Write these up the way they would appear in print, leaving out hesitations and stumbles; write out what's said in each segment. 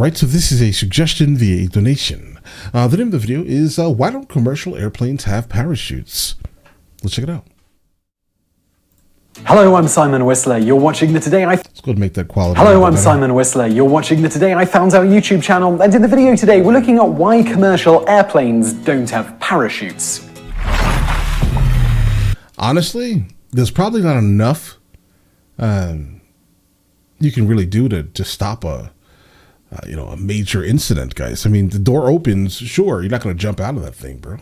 Alright, so this is a suggestion via a donation. The name of the video is why don't commercial airplanes have parachutes? Let's check it out. Hello, I'm Simon Whistler. You're watching the Today I... Let's go and make that quality. Hello, I'm Simon Whistler. You're watching the Today I Found Out YouTube channel, and in the video today we're looking at why commercial airplanes don't have parachutes. Honestly, there's probably not enough you can really do to stop a major incident, guys. I mean, the door opens, sure, you're not going to jump out of that thing, bro.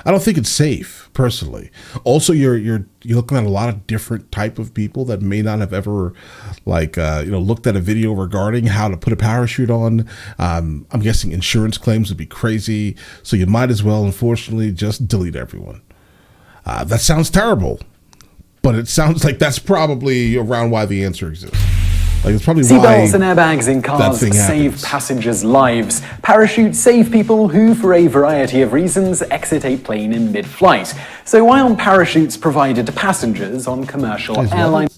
I don't think it's safe, personally. Also, you're looking at a lot of different type of people that may not have ever, looked at a video regarding how to put a parachute on. I'm guessing insurance claims would be crazy, so you might as well, unfortunately, just delete everyone. That sounds terrible, but it sounds like that's probably around why the answer exists. Like, it's probably seatbelts and airbags in cars save passengers' lives. Parachutes save people who, for a variety of reasons, exit a plane in mid-flight. So why aren't parachutes provided to passengers on commercial airline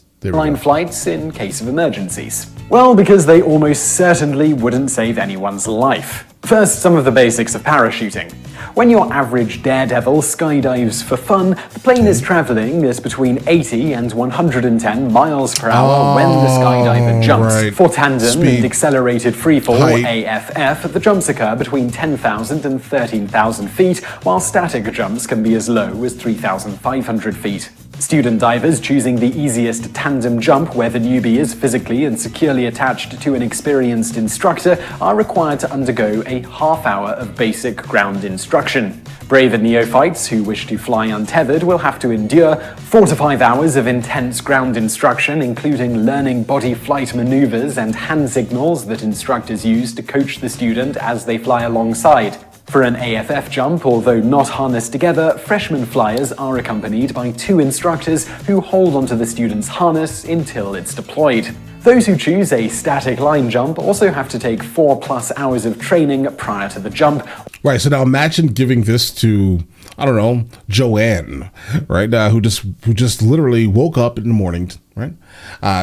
flights in case of emergencies? Well, because they almost certainly wouldn't save anyone's life. First, some of the basics of parachuting. When your average daredevil skydives for fun, the plane is traveling at between 80 and 110 miles per hour when the skydiver jumps. Right. For tandem and accelerated freefall, AFF, the jumps occur between 10,000 and 13,000 feet, while static jumps can be as low as 3,500 feet. Student divers choosing the easiest tandem jump, where the newbie is physically and securely attached to an experienced instructor, are required to undergo a half-hour of basic ground instruction. Braver neophytes who wish to fly untethered will have to endure 4 to 5 hours of intense ground instruction, including learning body flight maneuvers and hand signals that instructors use to coach the student as they fly alongside. For an AFF jump, although not harnessed together, freshman flyers are accompanied by 2 instructors who hold onto the student's harness until it's deployed. Those who choose a static line jump also have to take 4+ hours of training prior to the jump. Right, so now imagine giving this to, I don't know, Joanne, right, who just literally woke up in the morning, right?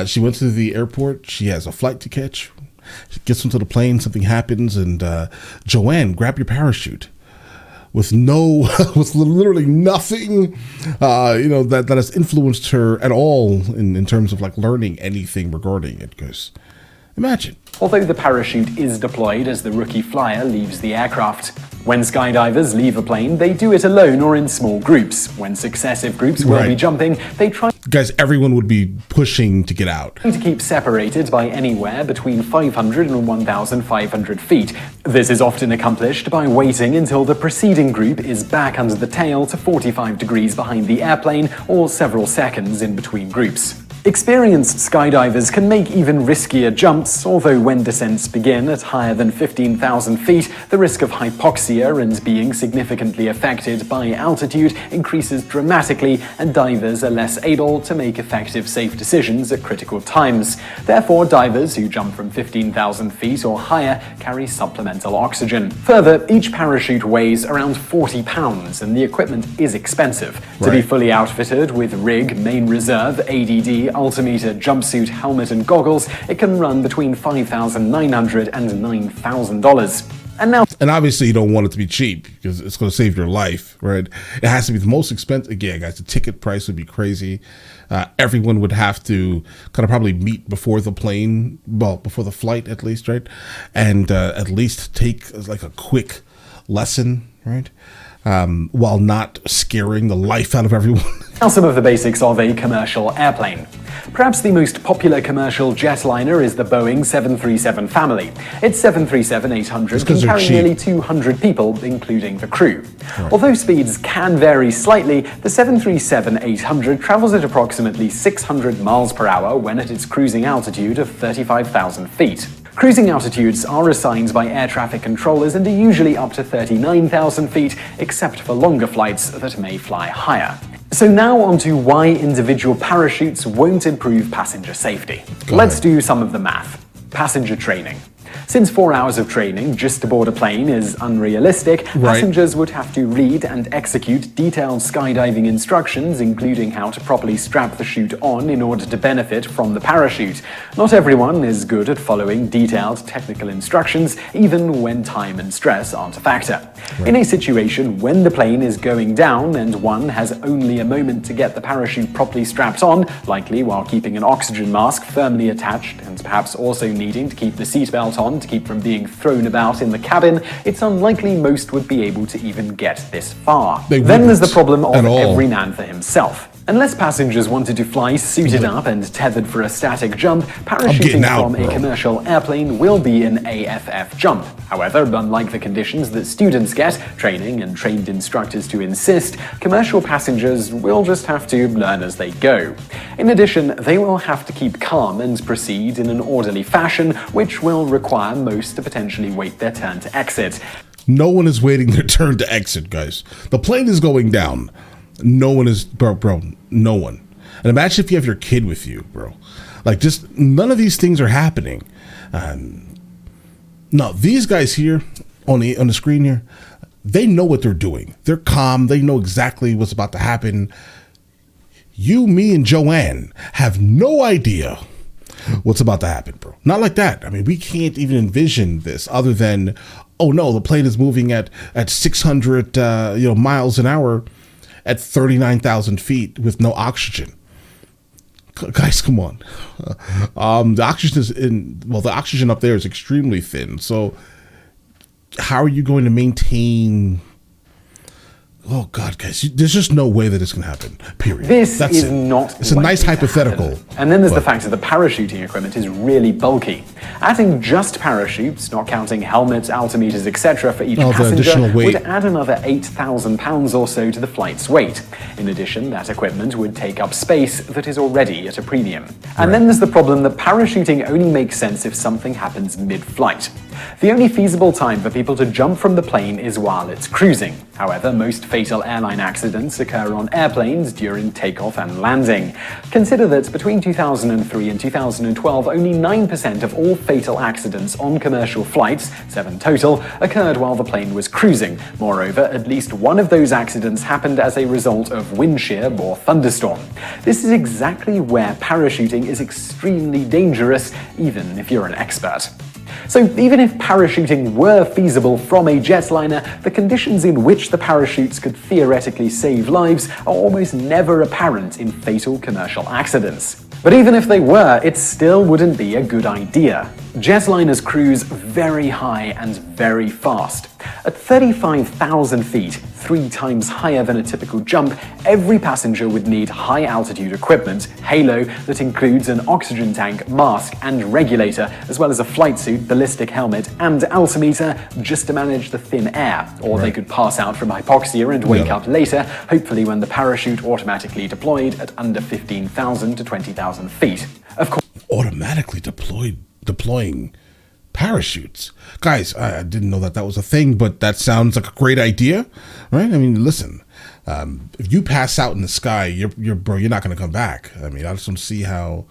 She went to the airport, she has a flight to catch. She gets into the plane, something happens, and Joanne, grab your parachute. With literally nothing, that has influenced her at all in terms of like learning anything regarding it. Because imagine. Although the parachute is deployed as the rookie flyer leaves the aircraft. When skydivers leave a plane, they do it alone or in small groups. When successive groups will be jumping, they try... Guys, everyone would be pushing to get out. ...to keep separated by anywhere between 500 and 1,500 feet. This is often accomplished by waiting until the preceding group is back under the tail to 45 degrees behind the airplane, or several seconds in between groups. Experienced skydivers can make even riskier jumps, although when descents begin at higher than 15,000 feet, the risk of hypoxia and being significantly affected by altitude increases dramatically, and divers are less able to make effective, safe decisions at critical times. Therefore, divers who jump from 15,000 feet or higher carry supplemental oxygen. Further, each parachute weighs around 40 pounds, and the equipment is expensive. To be fully outfitted with rig, main reserve, ADD, altimeter, jumpsuit, helmet, and goggles, it can run between $5,900 and $9,000. And obviously you don't want it to be cheap because it's going to save your life, right? It has to be the most expensive. Again, guys, the ticket price would be crazy. Everyone would have to kind of probably meet before the plane, well, before the flight at least, right? And at least take like a quick lesson, right? While not scaring the life out of everyone. Now some of the basics of a commercial airplane. Perhaps the most popular commercial jetliner is the Boeing 737 family. Its 737-800 can carry nearly 200 people, including the crew. Although speeds can vary slightly, the 737-800 travels at approximately 600 miles per hour when at its cruising altitude of 35,000 feet. Cruising altitudes are assigned by air traffic controllers and are usually up to 39,000 feet, except for longer flights that may fly higher. So now on to why individual parachutes won't improve passenger safety. Let's do some of the math. Passenger training. Since 4 hours of training just to board a plane is unrealistic, passengers would have to read and execute detailed skydiving instructions, including how to properly strap the chute on in order to benefit from the parachute. Not everyone is good at following detailed technical instructions, even when time and stress aren't a factor. In a situation when the plane is going down and one has only a moment to get the parachute properly strapped on, likely while keeping an oxygen mask firmly attached and perhaps also needing to keep the seatbelt on to keep from being thrown about in the cabin, it's unlikely most would be able to even get this far. Then there's the problem of every man for himself. Unless passengers wanted to fly suited up and tethered for a static jump, parachuting from a commercial airplane will be an AFF jump. However, unlike the conditions that students get, training and trained instructors to insist, commercial passengers will just have to learn as they go. In addition, they will have to keep calm and proceed in an orderly fashion, which will require most to potentially wait their turn to exit. No one is waiting their turn to exit, guys. The plane is going down. No one is, bro, no one. And imagine if you have your kid with you, bro. Like, just none of these things are happening. No, these guys here on the screen here, they know what they're doing. They're calm. They know exactly what's about to happen. You, me, and Joanne have no idea what's about to happen, bro. Not like that. I mean, we can't even envision this other than, oh no, the plane is moving at 600 miles an hour at 39,000 feet with no oxygen. Guys, come on. The oxygen is the oxygen up there is extremely thin. So how are you going to maintain? Oh God, guys, there's just no way that this can happen. Period. It's a nice hypothetical. And then there's the fact that the parachuting equipment is really bulky. Adding just parachutes, not counting helmets, altimeters, etc. for each passenger, would add another 8,000 pounds or so to the flight's weight. In addition, that equipment would take up space that is already at a premium. And then there's the problem that parachuting only makes sense if something happens mid-flight. The only feasible time for people to jump from the plane is while it's cruising. However, most fatal airline accidents occur on airplanes during takeoff and landing. Consider that between 2003 and 2012, only 9% of all fatal accidents on commercial flights, 7 total, occurred while the plane was cruising. Moreover, at least one of those accidents happened as a result of wind shear or thunderstorm. This is exactly where parachuting is extremely dangerous, even if you're an expert. So even if parachuting were feasible from a jetliner, the conditions in which the parachutes could theoretically save lives are almost never apparent in fatal commercial accidents. But even if they were, it still wouldn't be a good idea. Jetliners cruise very high and very fast. At 35,000 feet, 3 times higher than a typical jump, every passenger would need high-altitude equipment, halo, that includes an oxygen tank, mask, and regulator, as well as a flight suit, ballistic helmet, and altimeter, just to manage the thin air. Or they could pass out from hypoxia and wake up later, hopefully when the parachute automatically deployed at under 15,000 to 20,000 feet. Of course, automatically deploying parachutes. Guys, I didn't know that was a thing, but that sounds like a great idea, right? I mean, listen, if you pass out in the sky, you're not going to come back. I mean, I just don't see how.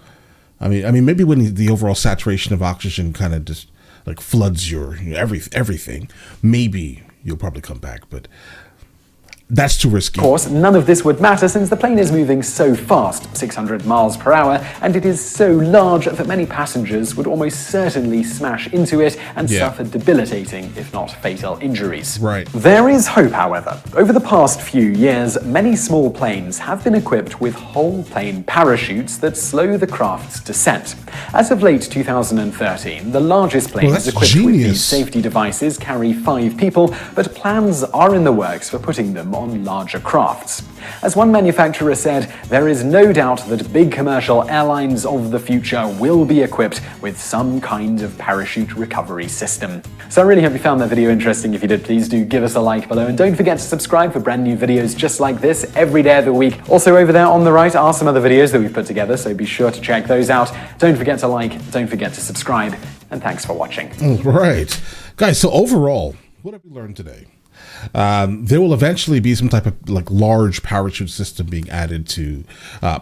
I mean, maybe when the overall saturation of oxygen kind of just like floods your everything, maybe you'll probably come back, but that's too risky. Of course, none of this would matter since the plane is moving so fast, 600 miles per hour, and it is so large that many passengers would almost certainly smash into it and suffer debilitating, if not fatal, injuries. Right. There is hope, however. Over the past few years, many small planes have been equipped with whole plane parachutes that slow the craft's descent. As of late 2013, the largest planes equipped with these safety devices carry 5 people, but plans are in the works for putting them on larger crafts. As one manufacturer said, there is no doubt that big commercial airlines of the future will be equipped with some kind of parachute recovery system. So I really hope you found that video interesting. If you did, please do give us a like below, and don't forget to subscribe for brand new videos just like this every day of the week. Also over there on the right are some other videos that we've put together, so be sure to check those out. Don't forget to like, don't forget to subscribe, and thanks for watching. All right. Guys, so overall, what have we learned today? There will eventually be some type of like large parachute system being added to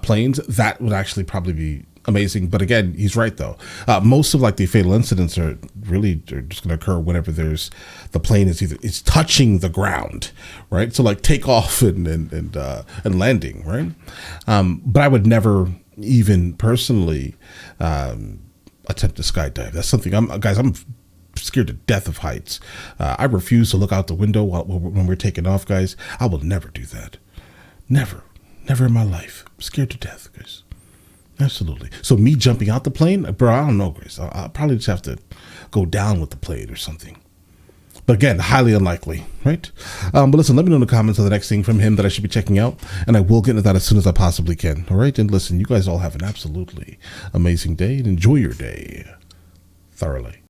planes. That would actually probably be amazing. But again, he's right though. Most of like the fatal incidents are just going to occur whenever the plane is it's touching the ground, right? So like takeoff and landing, right? But I would never even personally attempt to skydive. That's something I'm scared to death of heights. I refuse to look out the window when we're taking off, guys. I will never do that. Never in my life. I'm scared to death, guys. Absolutely. So me jumping out the plane, bro, I don't know, Grace. I'll probably just have to go down with the plane or something. But again, highly unlikely, right? But listen, let me know in the comments of the next thing from him that I should be checking out, and I will get into that as soon as I possibly can. All right? And listen, you guys all have an absolutely amazing day, and enjoy your day thoroughly.